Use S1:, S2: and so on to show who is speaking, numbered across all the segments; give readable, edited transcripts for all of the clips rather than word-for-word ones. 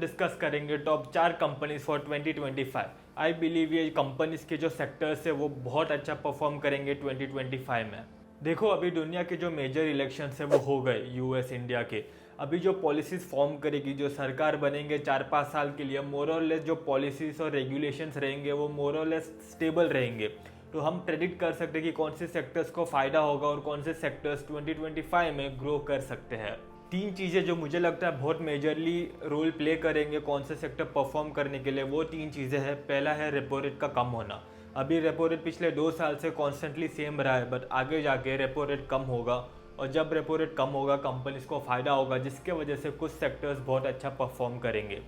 S1: Discuss करेंगे top 4 companies for 2025। I believe ये companies के जो सेक्टर्स है वो बहुत अच्छा परफॉर्म करेंगे 2025 में। देखो अभी दुनिया के जो मेजर इलेक्शंस है वो हो गए यूएस इंडिया के। अभी जो पॉलिसीज फॉर्म करेगी, जो सरकार बनेंगे 4-5 साल के लिए, मोर और लेस जो पॉलिसीज और रेगुलेशंस रहेंगे वो मोर और लेस स्टेबल रहेंगे। तो हम प्रेडिक्ट कर सकते हैं कि कौन से सेक्टर्स को फायदा होगा और कौन से सेक्टर्स 2025 में ग्रो कर सकते हैं। 3 चीज़ें जो मुझे लगता है बहुत मेजरली रोल प्ले करेंगे कौन से सेक्टर परफॉर्म करने के लिए, वो 3 चीज़ें हैं। पहला है रेपो रेट का कम होना। अभी रेपो रेट पिछले 2 साल से कॉन्स्टेंटली सेम रहा है, बट आगे जाके रेपो रेट कम होगा, और जब रेपो रेट कम होगा कंपनीज को फायदा होगा, जिसके वजह से कुछ सेक्टर्स बहुत अच्छा परफॉर्म करेंगे।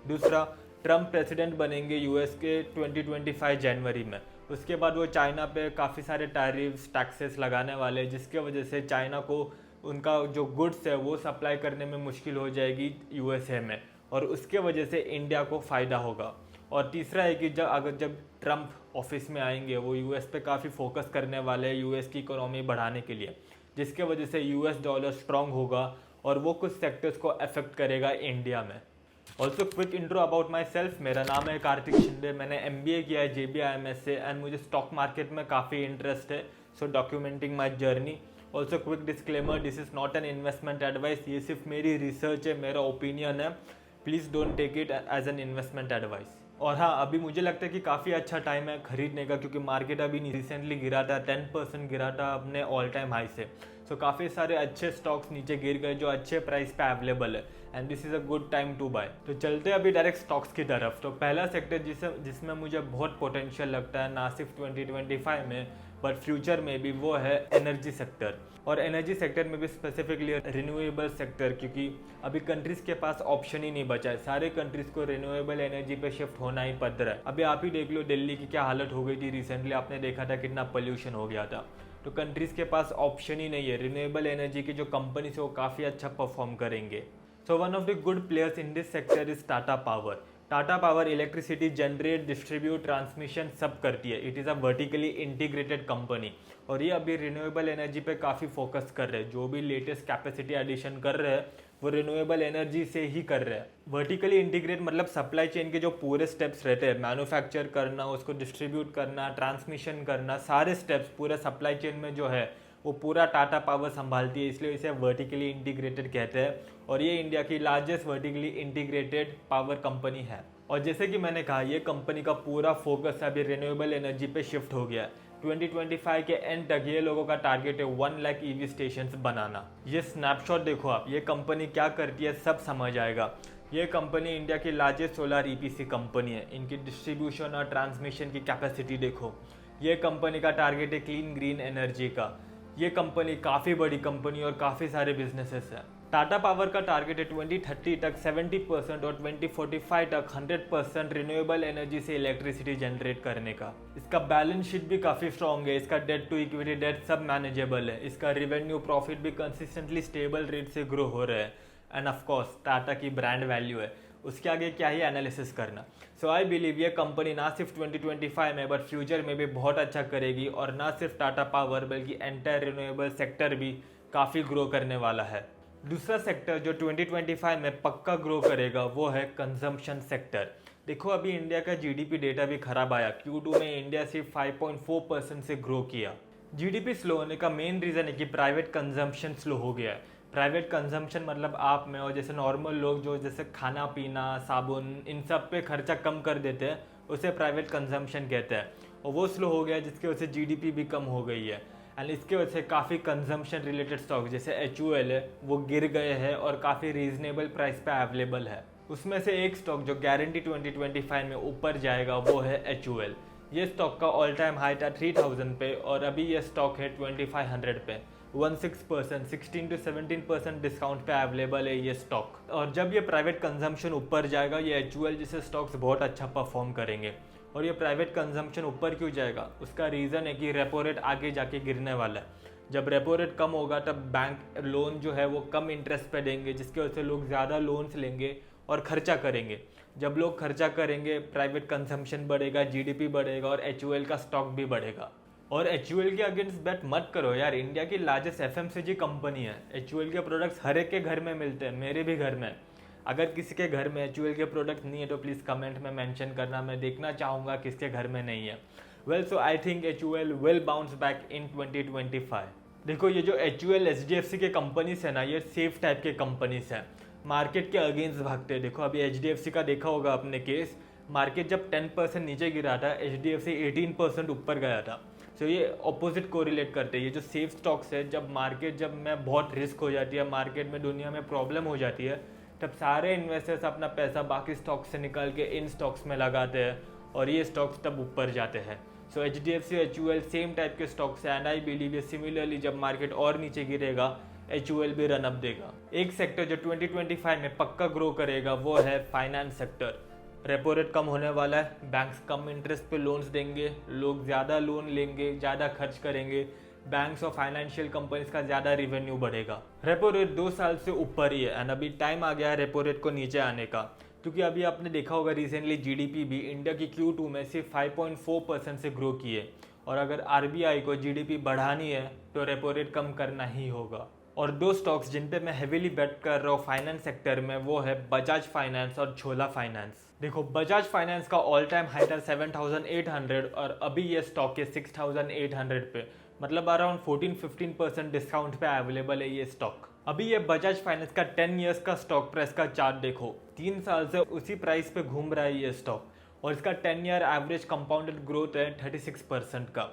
S1: दूसरा, ट्रम्प प्रेसिडेंट बनेंगे यूएस के 2025 जनवरी में। उसके बाद वो चाइना पे काफ़ी सारे टैरिफ्स टैक्सेस लगाने वाले हैं, जिसके वजह से चाइना को उनका जो गुड्स है वो सप्लाई करने में मुश्किल हो जाएगी यूएसए में, और उसके वजह से इंडिया को फ़ायदा होगा। और तीसरा है कि जब ट्रम्प ऑफिस में आएंगे वो यूएस पे काफ़ी फोकस करने वाले हैं यूएस की इकोनॉमी बढ़ाने के लिए, जिसके वजह से यूएस डॉलर स्ट्रांग होगा और वो कुछ सेक्टर्स को अफेक्ट करेगा इंडिया में। Also quick intro about my self. मेरा नाम है कार्तिक शिंदे। मैंने MBA किया है JBIMS से, एंड मुझे स्टॉक मार्केट में काफ़ी इंटरेस्ट है, so documenting my journey. Also quick disclaimer, this is not an investment advice. ये सिर्फ मेरी रिसर्च है, मेरा ओपिनियन है। Please don't take it as an investment advice. और हाँ, अभी मुझे लगता है कि काफ़ी अच्छा टाइम है खरीदने का, क्योंकि मार्केट अभी रिसेंटली गिरा था, 10% गिरा था अपने ऑल टाइम हाई से। सो काफ़ी सारे अच्छे स्टॉक्स नीचे गिर गए जो अच्छे प्राइस पे अवेलेबल है, and this is a good time to buy. तो चलते हैं अभी डायरेक्ट स्टॉक्स की तरफ। तो पहला सेक्टर जिसमें मुझे बहुत पोटेंशियल लगता है, ना सिर्फ 2025 में बट फ्यूचर में भी, वो है एनर्जी सेक्टर। और एनर्जी सेक्टर में भी स्पेसिफिकली रिन्यूएबल सेक्टर, क्योंकि अभी कंट्रीज़ के पास ऑप्शन ही नहीं बचा है। सारे कंट्रीज़ को रिन्यूएबल एनर्जी पे शिफ्ट होना ही पड़ रहा है। अभी आप ही देख लो दिल्ली की क्या हालत हो गई थी रिसेंटली, आपने देखा था कितना पोल्यूशन हो गया था। तो कंट्रीज़ के पास ऑप्शन ही नहीं है। रिन्यूएबल एनर्जी की जो कंपनीज है वो काफ़ी अच्छा परफॉर्म करेंगे। So one of the good players in this sector is Tata power. Tata power electricity generate, distribute, transmission सब करती है। It is a vertically integrated company, और ये अभी रिन्यूएबल एनर्जी पे काफ़ी फोकस कर रहे हैं। जो भी लेटेस्ट कैपेसिटी एडिशन कर रहे हैं वो रिन्यूएबल एनर्जी से ही कर रहे हैं। वर्टिकली इंटीग्रेट मतलब सप्लाई चेन के जो पूरे स्टेप्स रहते हैं, मैन्युफैक्चर करना, उसको डिस्ट्रीब्यूट करना, ट्रांसमिशन करना, सारे स्टेप्स पूरे सप्लाई चेन में जो है वो पूरा टाटा पावर संभालती है, इसलिए इसे वर्टिकली इंटीग्रेटेड कहते हैं। और ये इंडिया की largest vertically integrated power company है। और जैसे कि मैंने कहा, ये कंपनी का पूरा फोकस अभी रिन्यूएबल एनर्जी पे शिफ्ट हो गया है। 2025 के एंड तक ये लोगों का टारगेट है 1 लाख EV स्टेशंस बनाना। ये स्नैपशॉट देखो आप, ये कंपनी क्या करती है सब समझ आएगा। ये कंपनी इंडिया की लार्जेस्ट सोलर EPC कंपनी है। इनकी डिस्ट्रीब्यूशन और ट्रांसमिशन की कैपेसिटी देखो। ये कंपनी का टारगेट है क्लीन ग्रीन एनर्जी का। ये कंपनी काफ़ी बड़ी कंपनी और काफ़ी सारे बिजनेसेस हैं। टाटा पावर का टारगेट है 2030 तक 70% और 2045 तक 100% रिन्यूएबल एनर्जी से इलेक्ट्रिसिटी जनरेट करने का। इसका बैलेंस शीट भी काफ़ी स्ट्रॉन्ग है। इसका डेट टू इक्विटी डेट सब मैनेजेबल है। इसका रेवेन्यू प्रॉफिट भी कंसिस्टेंटली स्टेबल रेट से ग्रो हो रहा है। एंड ऑफकोर्स टाटा की ब्रांड वैल्यू है, उसके आगे क्या ही एनालिसिस करना। सो आई बिलीव ये कंपनी ना सिर्फ 2025 में बट फ्यूचर में भी बहुत अच्छा करेगी, और ना सिर्फ टाटा पावर बल्कि एंटायर रिन्यूएबल सेक्टर भी काफ़ी ग्रो करने वाला है। दूसरा सेक्टर जो 2025 में पक्का ग्रो करेगा वो है कंजम्पशन सेक्टर। देखो अभी इंडिया का GDP डेटा भी खराब आया। Q2 में इंडिया सिर्फ 5.4% से ग्रो किया। GDP स्लो होने का मेन रीज़न है कि प्राइवेट कंजम्पशन स्लो हो गया है। प्राइवेट कंजम्पशन मतलब आप में और जैसे नॉर्मल लोग जो जैसे खाना पीना, साबुन, इन सब पे खर्चा कम कर देते हैं, उसे प्राइवेट कंजम्पशन कहते हैं। और वो स्लो हो गया जिसकी वजह से GDP भी कम हो गई है। एंड इसके वजह से काफ़ी कंजम्पशन रिलेटेड स्टॉक जैसे HUL है वो गिर गए हैं और काफ़ी रीजनेबल प्राइस पे अवेलेबल है। उसमें से एक स्टॉक जो गारंटी 2025 में ऊपर जाएगा वो है HUL। ये स्टॉक का ऑल टाइम हाई था 3000 पे, और अभी ये स्टॉक है 2500 पे। 16% 16 to 17% डिस्काउंट पे अवेलेबल है ये स्टॉक। और जब ये प्राइवेट कंजम्पशन ऊपर जाएगा ये HUL जैसे स्टॉक्स बहुत अच्छा परफॉर्म करेंगे। और ये प्राइवेट कंजम्पशन ऊपर क्यों जाएगा, उसका रीज़न है कि रेपो रेट आगे जाके गिरने वाला है। जब रेपो रेट कम होगा तब बैंक लोन जो है वो कम इंटरेस्ट पे देंगे, जिसकी वजह से लोग ज़्यादा लोन्स लेंगे और खर्चा करेंगे। जब लोग खर्चा करेंगे प्राइवेट कंजम्पशन बढ़ेगा, GDP बढ़ेगा और HUL का स्टॉक भी बढ़ेगा। और HUL के अगेंस्ट बेट मत करो यार, इंडिया की लार्जेस्ट FMCG कंपनी है। HUL के प्रोडक्ट्स हर एक के घर में मिलते हैं, मेरे भी घर में। अगर किसी के घर में HUL के प्रोडक्ट नहीं है तो प्लीज़ कमेंट में मेंशन करना, मैं देखना चाहूँगा किसके घर में नहीं है। Well so I think HUL will bounce back in 2025। देखो ये जो HUL HDFC के कंपनीज है ना, ये सेफ टाइप के कंपनीज हैं, मार्केट के अगेंस्ट भागते हैं। देखो अभी HDFC का देखा होगा अपने केस, मार्केट जब 10% नीचे गिरा था, HDFC 18% ऊपर गया था। सो ये ऑपोजिट कोरिलेट करते हैं। ये जो सेफ स्टॉक्स है, जब मार्केट जब में बहुत रिस्क हो जाती है, मार्केट में दुनिया में प्रॉब्लम हो जाती है, तब सारे इन्वेस्टर्स अपना पैसा बाकी स्टॉक्स से निकाल के इन स्टॉक्स में लगाते हैं और ये स्टॉक्स तब ऊपर जाते हैं। सो HDFC HUL सेम टाइप के स्टॉक्स है एंड आई बिलीव ये सिमिलरली जब मार्केट और नीचे गिरेगा HUL भी रन अप देगा। एक सेक्टर जो 2025 में पक्का ग्रो करेगा वो है फाइनेंस सेक्टर। रेपो रेट कम होने वाला है, बैंक्स कम इंटरेस्ट पे लोन्स देंगे, लोग ज़्यादा लोन लेंगे, ज़्यादा खर्च करेंगे, बैंक्स और फाइनेंशियल कंपनीज का ज़्यादा रिवेन्यू बढ़ेगा। रेपो रेट 2 साल से ऊपर ही है एंड अभी टाइम आ गया है रेपो रेट को नीचे आने का, क्योंकि अभी आपने देखा होगा रिसेंटली GDP भी इंडिया की Q2 में सिर्फ 5.4% से ग्रो की है और अगर RBI को GDP बढ़ानी है तो रेपो रेट कम करना ही होगा। और 2 स्टॉक्स जिन पे मैं हेविली बेट कर रहा हूँ फाइनेंस सेक्टर में वो है बजाज फाइनेंस और छोला फाइनेंस। देखो बजाज फाइनेंस का ऑल टाइम हाई था 7,800 और अभी ये स्टॉक है 6,800 पे, मतलब अराउंड 14-15% डिस्काउंट पे अवेलेबल है ये स्टॉक। अभी ये बजाज फाइनेंस का 10 इयर्स का स्टॉक प्राइस का चार्ट देखो, 3 साल से उसी प्राइस पे घूम रहा है ये स्टॉक और इसका 10 ईयर एवरेज कंपाउंडेड ग्रोथ है 36% का।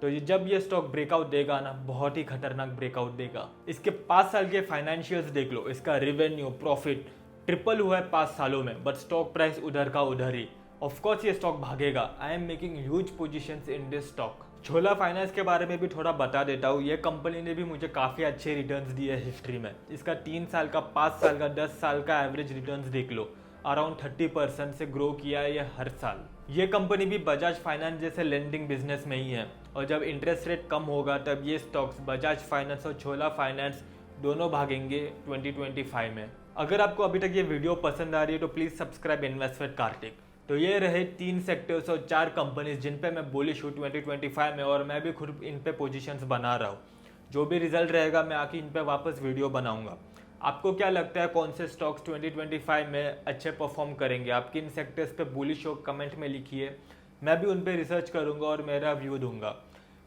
S1: तो ये जब ये स्टॉक ब्रेकआउट देगा ना, बहुत ही खतरनाक ब्रेकआउट देगा। इसके 5 साल के फाइनेंशियल्स देख लो, इसका रेवेन्यू प्रॉफिट ट्रिपल हुआ है 5 सालों में, बट स्टॉक प्राइस उधर का उधर ही। ऑफकोर्स ये स्टॉक भागेगा, I am making huge positions in this stock. Chhola finance के बारे में भी थोड़ा बता देता हूँ। ये कंपनी ने भी मुझे काफ़ी अच्छे रिटर्न्स दिए है हिस्ट्री में। इसका 3 साल का, 5 साल का, 10 साल का एवरेज रिटर्न्स देख लो, अराउंड 30% से ग्रो किया है ये हर साल। ये कंपनी भी बजाज फाइनेंस जैसे लेंडिंग बिजनेस में ही है और जब इंटरेस्ट रेट कम होगा तब ये स्टॉक्स बजाज फाइनेंस और छोला फाइनेंस दोनों भागेंगे 2025 में। अगर आपको अभी तक ये वीडियो पसंद आ रही है तो please subscribe invest with Kartik. तो ये रहे 3 सेक्टर्स और 4 कंपनीज जिन पे मैं बुलिश हूँ 2025 में और मैं भी खुद इन पे पोजीशंस बना रहा हूँ। जो भी रिजल्ट रहेगा मैं आके इन पे वापस वीडियो बनाऊंगा। आपको क्या लगता है कौन से स्टॉक्स 2025 में अच्छे परफॉर्म करेंगे? आप किन सेक्टर्स पे बुलिश हो कमेंट में लिखिए, मैं भी उन पे रिसर्च करूंगा और मेरा व्यू दूंगा।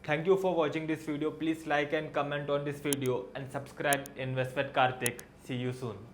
S1: Thank you for watching this video. Please like and comment on this video and subscribe invest with Karthik. See you soon.